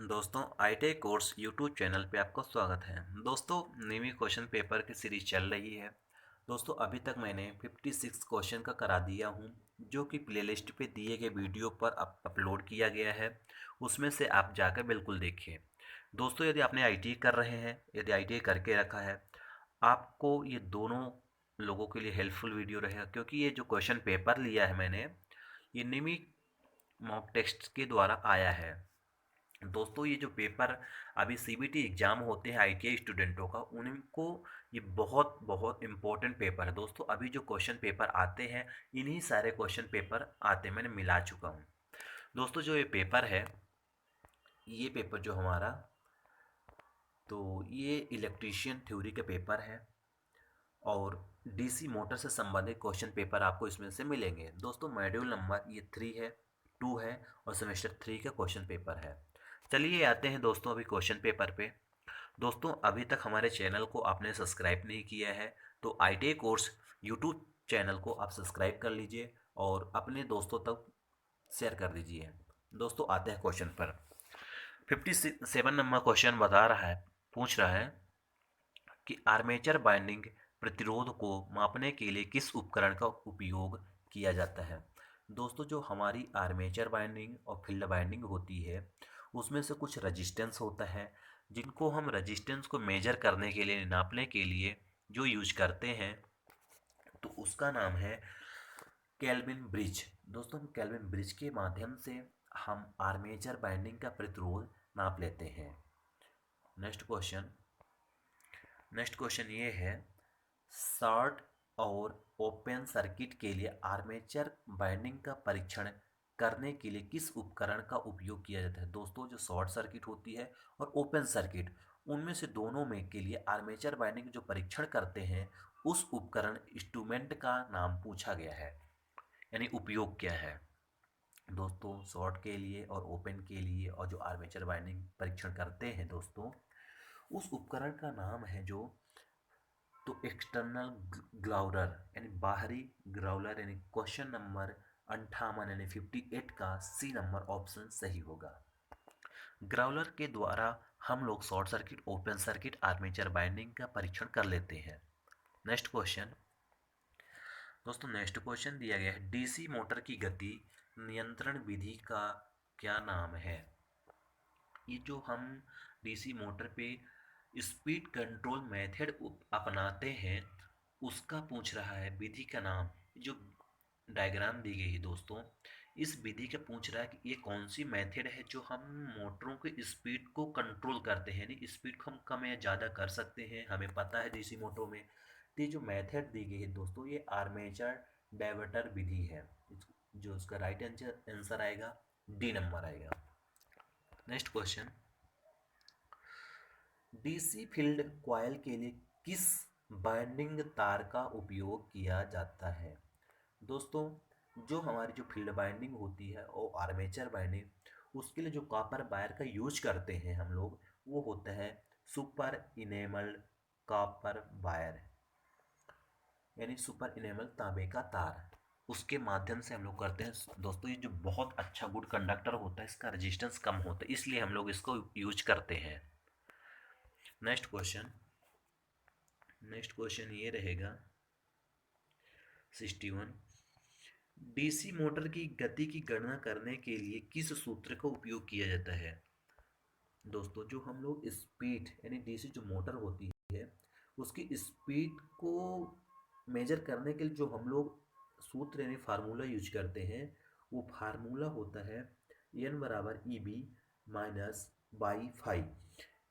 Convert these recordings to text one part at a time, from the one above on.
दोस्तों ITI course YouTube channel पे आपका स्वागत है। दोस्तों नेवी क्वेश्चन पेपर की सीरीज चल रही है। दोस्तों अभी तक मैंने 56 क्वेश्चन का करा दिया हूँ, जो कि प्लेलिस्ट पे दिए गए वीडियो पर अपलोड किया गया है। उसमें से आप जाकर बिल्कुल देखिए। दोस्तों यदि आपने आईटीआई कर रहे हैं, यदि आईटीआई करके रखा है, आपको ये दोनों लोगों के लिए हेल्पफुल वीडियो रहेगा, क्योंकि ये जो क्वेश्चन पेपर लिया है मैंने, ये नेवी मॉक टेस्ट के द्वारा आया है। दोस्तों ये जो पेपर अभी सीबीटी एग्ज़ाम होते हैं आईटीआई स्टूडेंटों का, उनको ये बहुत बहुत इम्पोर्टेंट पेपर है। दोस्तों अभी जो क्वेश्चन पेपर आते हैं, इन्हीं सारे क्वेश्चन पेपर आते हैं, मैंने मिला चुका हूँ। दोस्तों जो ये पेपर है, ये पेपर जो हमारा, तो ये इलेक्ट्रीशियन थ्योरी का पेपर है और डीसी मोटर से संबंधित क्वेश्चन पेपर आपको इसमें से मिलेंगे। दोस्तों मॉड्यूल नंबर ये 3 है, 2 है और सेमेस्टर 3 का क्वेश्चन पेपर है। चलिए आते हैं दोस्तों अभी क्वेश्चन पेपर पे। दोस्तों अभी तक हमारे चैनल को आपने सब्सक्राइब नहीं किया है, तो आईटीआई कोर्स यूट्यूब चैनल को आप सब्सक्राइब कर लीजिए और अपने दोस्तों तक शेयर कर दीजिए। दोस्तों आते हैं क्वेश्चन पर। 57 नंबर क्वेश्चन बता रहा है, पूछ रहा है कि आर्मेचर बाइंडिंग प्रतिरोध को मापने के लिए किस उपकरण का उपयोग किया जाता है। दोस्तों जो हमारी आर्मेचर बाइंडिंग और फील्ड बाइंडिंग होती है, उसमें से कुछ रजिस्टेंस होता है, जिनको हम रजिस्टेंस को मेजर करने के लिए, नापने के लिए जो यूज करते हैं, तो उसका नाम है केल्विन ब्रिज। दोस्तों हम केल्विन ब्रिज के माध्यम से हम आर्मेचर बाइंडिंग का प्रतिरोध नाप लेते हैं। नेक्स्ट क्वेश्चन नेक्स्ट क्वेश्चन ये है, शॉर्ट और ओपन सर्किट के लिए आर्मेचर बाइंडिंग का परीक्षण करने के लिए किस उपकरण का उपयोग किया जाता है। दोस्तों जो शॉर्ट सर्किट होती है और ओपन सर्किट, उनमें से दोनों में के लिए आर्मेचर बाइंडिंग जो परीक्षण करते हैं, उस उपकरण इंस्ट्रूमेंट का नाम पूछा गया है, यानी उपयोग क्या है। दोस्तों शॉर्ट के लिए और ओपन के लिए और जो आर्मेचर बाइंडिंग परीक्षण करते हैं दोस्तों, उस उपकरण का नाम है जो, तो एक्सटर्नल ग्लाउडर यानी बाहरी ग्राउलर, यानी क्वेश्चन नंबर 58 यानी 58 का सी नंबर ऑप्शन सही होगा। ग्राउलर के द्वारा हम लोग short circuit, open circuit, armature binding का परीक्षण कर लेते हैं। नेक्स्ट क्वेश्चन दोस्तों, नेक्स्ट क्वेश्चन दिया गया है, डीसी मोटर की गति नियंत्रण विधि का क्या नाम है। ये जो हम डीसी मोटर पे स्पीड कंट्रोल मेथड अपनाते हैं, उसका पूछ रहा है विधि का नाम। जो डायग्राम दी गई है दोस्तों, इस विधि का पूछ रहा है कि ये कौन सी मेथड है जो हम मोटरों के स्पीड को कंट्रोल करते हैं, यानी स्पीड को हम कम या ज़्यादा कर सकते हैं, हमें पता है डीसी मोटरों में। तो ये जो मेथड दी गई है दोस्तों, ये आर्मेचर डायवर्टर विधि है। जो उसका राइट आंसर आएगा, डी नंबर आएगा। Next question, DC field coil के लिए किस बाइंडिंग तार का उपयोग किया जाता है। दोस्तों जो हमारी जो फील्ड बाइंडिंग होती है और आर्मेचर बाइंडिंग, उसके लिए जो कॉपर वायर का यूज करते हैं हम लोग, वो होता है सुपर इनेमल्ड कॉपर वायर, यानी सुपर इनेमल तांबे का तार। उसके माध्यम से हम लोग करते हैं। दोस्तों ये जो बहुत अच्छा गुड कंडक्टर होता है, इसका रेजिस्टेंस कम होता है, इसलिए हम लोग इसको यूज करते हैं। नेक्स्ट क्वेश्चन ये रहेगा 61, डीसी मोटर की गति की गणना करने के लिए किस सूत्र का उपयोग किया जाता है। दोस्तों जो हम लोग स्पीड, यानी डीसी जो मोटर होती है, उसकी स्पीड को मेजर करने के लिए जो हम लोग सूत्र यानी फार्मूला यूज करते हैं, वो फार्मूला होता है एन बराबर E B minus by five.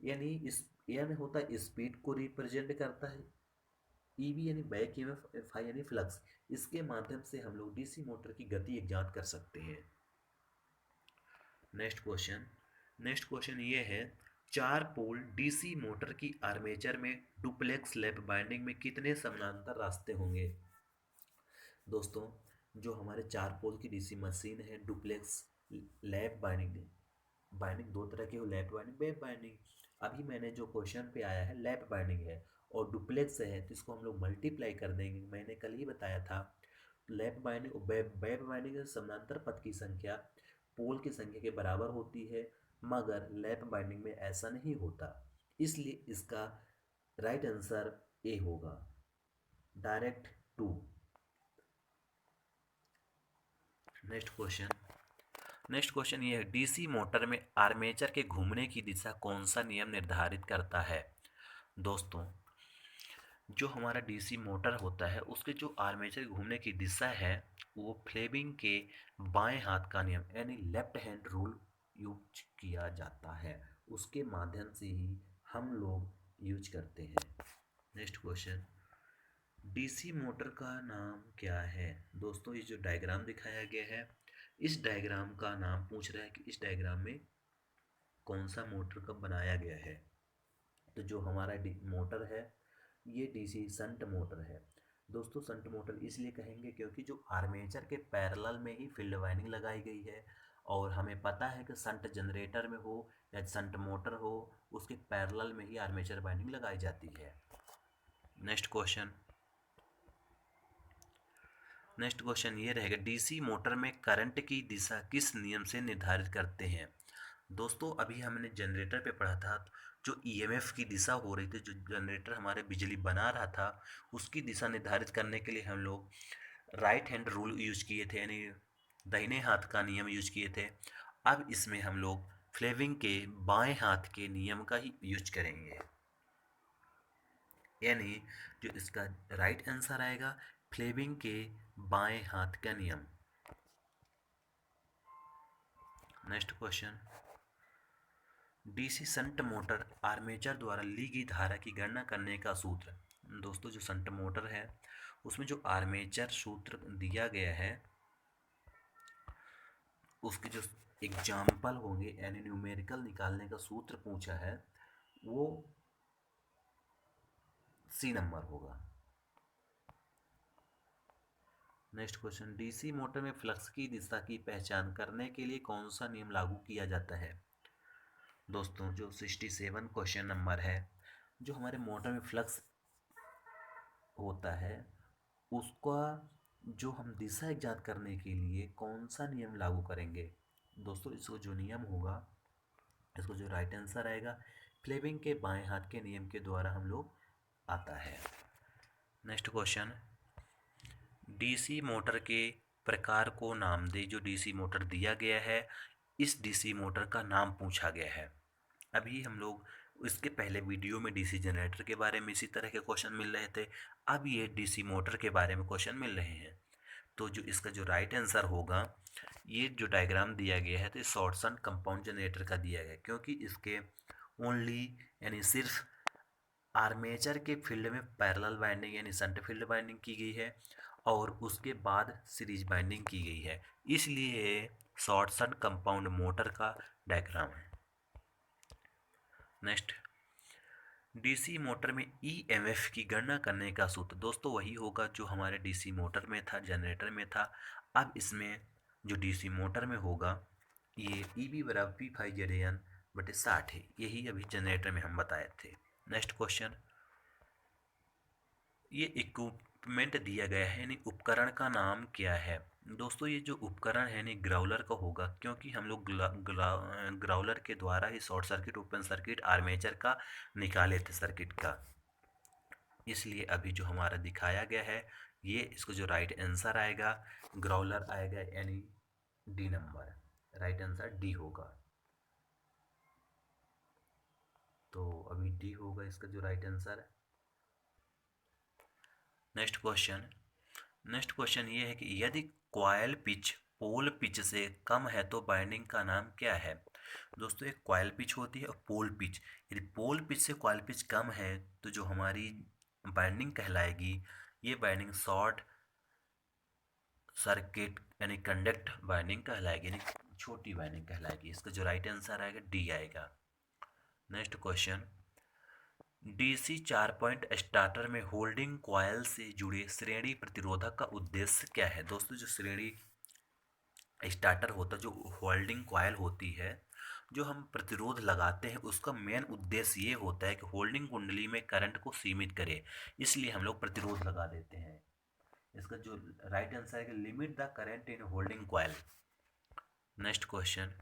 यानी इस एन होता है स्पीड को रिप्रेजेंट करता है, ई बी यानी बैक ईएमएफ, फाई यानी फ्लक्स। इसके माध्यम से हम लोग डीसी मोटर की गति ज्ञात कर सकते हैं। नेक्स्ट क्वेश्चन ये है, 4 पोल डीसी मोटर की आर्मेचर में डुप्लेक्स लैप बाइंडिंग में कितने समानांतर रास्ते होंगे। दोस्तों जो हमारे 4 पोल की डीसी मशीन है, डुप्लेक्स लैप बाइंडिंग, बाइंडिंग दो तरह की हो, लैप बाइंडिंग, वेब बाइंडिंग। अभी मैंने जो क्वेश्चन पे आया है लैप बाइंडिंग है, और डुप्लेक्स है, तो इसको हम लोग मल्टीप्लाई कर देंगे। मैंने कल ही बताया था, लैप बाइंडिंग वेब बाइंडिंग समानांतर पथ की संख्या पोल की संख्या के बराबर होती है। मगर लैप बाइंडिंग में ऐसा नहीं होता, इसलिए इसका राइट आंसर ए होगा, डायरेक्ट टू। नेक्स्ट क्वेश्चन ये है, डीसी मोटर में आर्मेचर के घूमने की दिशा कौन सा नियम निर्धारित करता है? दोस्तों, जो हमारा डीसी मोटर होता है उसके जो आर्मेचर घूमने की दिशा है वो फ्लेमिंग के बाएं हाथ का नियम यानी लेफ्ट हैंड रूल यूज किया जाता है, उसके माध्यम से ही हम लोग यूज करते हैं। नेक्स्ट क्वेश्चन, डीसी मोटर का नाम क्या है? दोस्तों, ये जो डायग्राम दिखाया गया है, इस डायग्राम का नाम पूछ रहा है कि इस डायग्राम में कौन सा मोटर का बनाया गया है। तो जो हमारा मोटर है ये डीसी संट मोटर है। दोस्तों, संट मोटर इसलिए कहेंगे क्योंकि जो आर्मेचर के पैरेलल में ही फील्ड वाइंडिंग लगाई गई है, और हमें पता है कि संट जनरेटर में हो या संट मोटर हो, उसके पैरेलल में ही आर्मेचर वाइंडिंग लगाई जाती है। नेक्स्ट क्वेश्चन ये रहेगा, डीसी मोटर में करंट की दिशा किस नियम से निर्धारित करते हैं? दोस्तों, अभी हमने जनरेटर पे पढ़ा था, जो ईएमएफ की दिशा हो रही थी, जो जनरेटर हमारे बिजली बना रहा था, उसकी दिशा निर्धारित करने के लिए हम लोग राइट हैंड रूल यूज किए थे, यानी दाहिने हाथ का नियम यूज किए थे। अब इसमें हम लोग फ्लेमिंग के बाएं हाथ के नियम का ही यूज करेंगे, यानी जो इसका राइट आंसर आएगा फ्लेमिंग के बाएं हाथ का नियम। Next question, DC shunt motor armature द्वारा ली गई धारा की गणना करने का सूत्र। दोस्तों, जो संट मोटर है उसमें जो आर्मेचर सूत्र दिया गया है उसके जो एग्जाम्पल होंगे यानी न्यूमेरिकल निकालने का सूत्र पूछा है वो सी नंबर होगा। नेक्स्ट क्वेश्चन, डीसी मोटर में फ्लक्स की दिशा की पहचान करने के लिए कौन सा नियम लागू किया जाता है? दोस्तों, जो 67 क्वेश्चन नंबर है, जो हमारे मोटर में फ्लक्स होता है उसका जो हम दिशा ज्ञात करने के लिए कौन सा नियम लागू करेंगे? दोस्तों, इसको जो नियम होगा, इसको जो राइट आंसर आएगा फ्लेमिंग के बाएं हाथ के नियम के द्वारा हम लोग आता है। नेक्स्ट क्वेश्चन, डीसी मोटर के प्रकार को नाम दे। जो डीसी मोटर दिया गया है, इस डीसी मोटर का नाम पूछा गया है। अभी हम लोग इसके पहले वीडियो में डीसी जनरेटर के बारे में इसी तरह के क्वेश्चन मिल रहे थे, अब ये डीसी मोटर के बारे में क्वेश्चन मिल रहे हैं। तो जो इसका जो राइट आंसर होगा, ये जो डायग्राम दिया गया है तो शॉर्ट सन कंपाउंड जनरेटर का दिया गया है, क्योंकि इसके ओनली यानी सिर्फ आर्मेचर के फील्ड में पैरेलल बाइंडिंग यानी शंट फील्ड बाइंडिंग की गई है और उसके बाद सीरीज बाइंडिंग की गई है, इसलिए शॉर्ट सन कंपाउंड मोटर का डायग्राम है। नेक्स्ट, डीसी मोटर में ईएमएफ की गणना करने का सूत्र। दोस्तों, वही होगा जो हमारे डीसी मोटर में था, जनरेटर में था। अब इसमें जो डीसी मोटर में होगा ये EB बराबर P5ZN बटे 60 है, यही अभी जनरेटर में हम बताए थे। नेक्स्ट क्वेश्चन, ये इक्विपमेंट दिया गया है यानी उपकरण का नाम क्या है? दोस्तों, ये जो उपकरण है यानी ग्राउलर का होगा, क्योंकि हम लोग ग्राउलर के द्वारा ही short circuit open circuit armature का निकाले थे सर्किट का, इसलिए अभी जो हमारा दिखाया गया है ये इसको जो राइट आंसर आएगा ग्राउलर आएगा, यानी D number, right answer D होगा। तो अभी डी होगा इसका जो राइट आंसर है। नेक्स्ट क्वेश्चन ये है कि यदि कॉइल पिच पोल पिच से कम है तो बाइंडिंग का नाम क्या है? दोस्तों, एक कॉइल पिच होती है और पोल पिच, यदि पोल पिच से कॉइल पिच कम है तो जो हमारी बाइंडिंग कहलाएगी ये बाइंडिंग शॉर्ट सर्किट यानी कंडक्ट बाइंडिंग कहलाएगी, यानी छोटी बाइंडिंग कहलाएगी। इसका जो राइट आंसर आएगा डी आएगा। Next question, DC 4 point starter में होल्डिंग कॉयल से जुड़े श्रेणी प्रतिरोधक का उद्देश्य क्या है? दोस्तों, जो श्रेणी स्टार्टर होता है, जो होल्डिंग कॉयल होती है, जो हम प्रतिरोध लगाते हैं, उसका मेन उद्देश्य ये होता है कि होल्डिंग कुंडली में करंट को सीमित करे, इसलिए हम लोग प्रतिरोध लगा देते हैं। इसका जो राइट आंसर है कि limit the current in holding coil. Next question,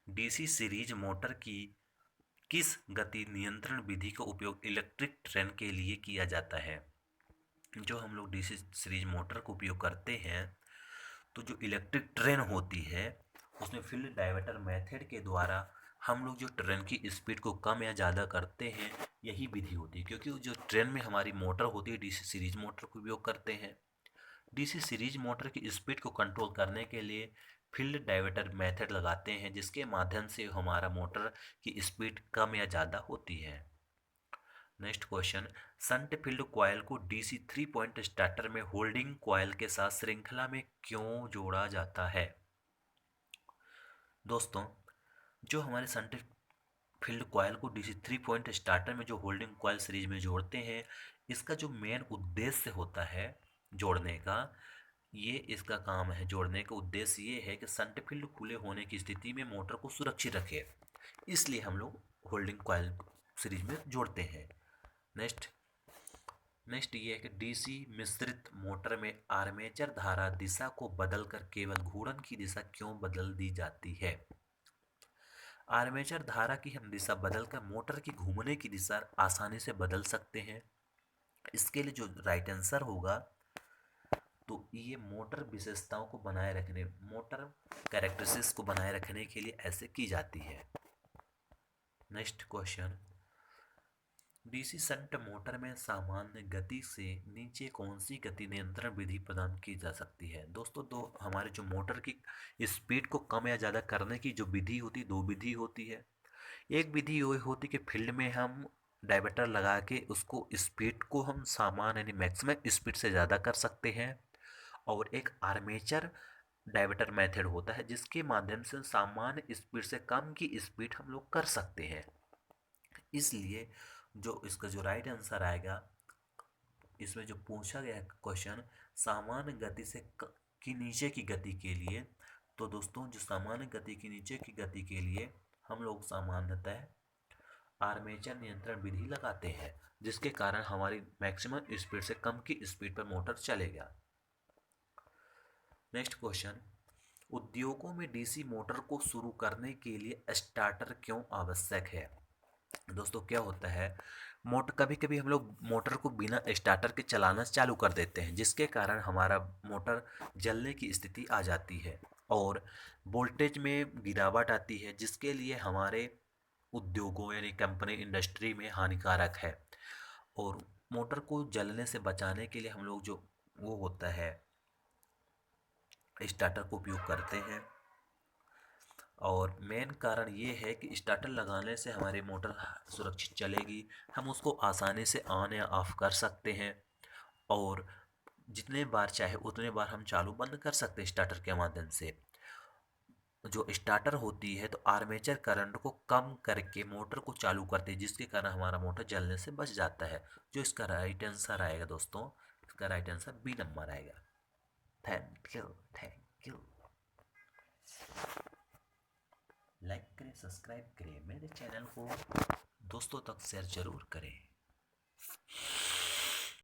DC series motor की किस गति नियंत्रण विधि का उपयोग इलेक्ट्रिक ट्रेन के लिए किया जाता है? जो हम लोग डीसी सीरीज मोटर का उपयोग करते हैं, तो जो इलेक्ट्रिक ट्रेन होती है उसमें फील्ड डाइवर्टर मेथड के द्वारा हम लोग जो ट्रेन की स्पीड को कम या ज़्यादा करते हैं, यही विधि होती है। क्योंकि जो ट्रेन में हमारी मोटर होती है, डीसी सीरीज मोटर का उपयोग करते हैं। डीसी सीरीज मोटर की स्पीड को कंट्रोल करने के लिए फील्ड डाइवर्टर मेथड लगाते हैं, जिसके माध्यम से हमारा मोटर की स्पीड कम या ज़्यादा होती है। Next question, shunt field coil को डीसी 3 पॉइंट स्टार्टर में होल्डिंग कॉयल के साथ श्रृंखला में क्यों जोड़ा जाता है? दोस्तों, जो हमारे संट फील्ड कॉयल को डीसी 3 पॉइंट स्टार्टर में जो होल्डिंग कॉयल सीरीज में जोड़ते हैं, इसका जो मेन उद्देश्य होता है जोड़ने का, ये इसका काम है। जोड़ने का उद्देश्य ये है कि संट फील्ड खुले होने की स्थिति में मोटर को सुरक्षित रखे, इसलिए हम लोग होल्डिंग कॉयल सीरीज में जोड़ते हैं। नेक्स्ट ये है कि डीसी मिश्रित मोटर में आर्मेचर धारा दिशा को बदलकर केवल घूर्णन की दिशा क्यों बदल दी जाती है? आर्मेचर धारा की हम दिशा बदलकर मोटर की घूमने की दिशा आसानी से बदल सकते हैं। इसके लिए जो राइट आंसर होगा, तो ये मोटर विशेषताओं को बनाए रखने, मोटर कैरेक्टरिस्टिक्स को बनाए रखने के लिए ऐसे की जाती है। Next question, DC shunt motor में सामान्य गति से नीचे कौन सी गति नियंत्रण विधि प्रदान की जा सकती है? दोस्तों, दो हमारे जो मोटर की स्पीड को कम या ज़्यादा करने की जो विधि होती है, दो विधि होती है। एक विधि ये होती है कि फील्ड में हम डाइवर्टर लगा के उसको स्पीड को हम सामान्य यानी मैक्सिमम स्पीड से ज़्यादा कर सकते हैं। और एक आर्मेचर डाइवर्टर मेथड होता है, जिसके माध्यम से सामान्य स्पीड से कम की स्पीड हम लोग कर सकते हैं। इसलिए जो इसका जो राइट आंसर आएगा, इसमें जो पूछा गया है क्वेश्चन सामान्य गति से की नीचे की गति के लिए, तो दोस्तों जो सामान्य गति की नीचे की गति के लिए हम लोग सामान्यतः आर्मेचर नियंत्रण विधि लगाते हैं, जिसके कारण हमारी मैक्सिमम स्पीड से कम की स्पीड पर मोटर चलेगा। नेक्स्ट क्वेश्चन, उद्योगों में डीसी मोटर को शुरू करने के लिए स्टार्टर क्यों आवश्यक है? दोस्तों, क्या होता है, मोटर कभी कभी हम लोग मोटर को बिना स्टार्टर के चलाना चालू कर देते हैं, जिसके कारण हमारा मोटर जलने की स्थिति आ जाती है और वोल्टेज में गिरावट आती है, जिसके लिए हमारे उद्योगों यानी कंपनी इंडस्ट्री में हानिकारक है। और मोटर को जलने से बचाने के लिए हम लोग जो वो होता है स्टार्टर को उपयोग करते हैं। और मेन कारण ये है कि स्टार्टर लगाने से हमारी मोटर सुरक्षित चलेगी, हम उसको आसानी से ऑन या ऑफ कर सकते हैं और जितने बार चाहे उतने बार हम चालू बंद कर सकते हैं स्टार्टर के माध्यम से। जो स्टार्टर होती है तो आर्मेचर करंट को कम करके मोटर को चालू करती है, जिसके कारण हमारा मोटर जलने से बच जाता है। जो इसका राइट आंसर आएगा दोस्तों, इसका राइट आंसर बी नंबर आएगा। Thank you, thank you. Like करें, सब्सक्राइब करें, मेरे चैनल को दोस्तों तक शेयर जरूर करें।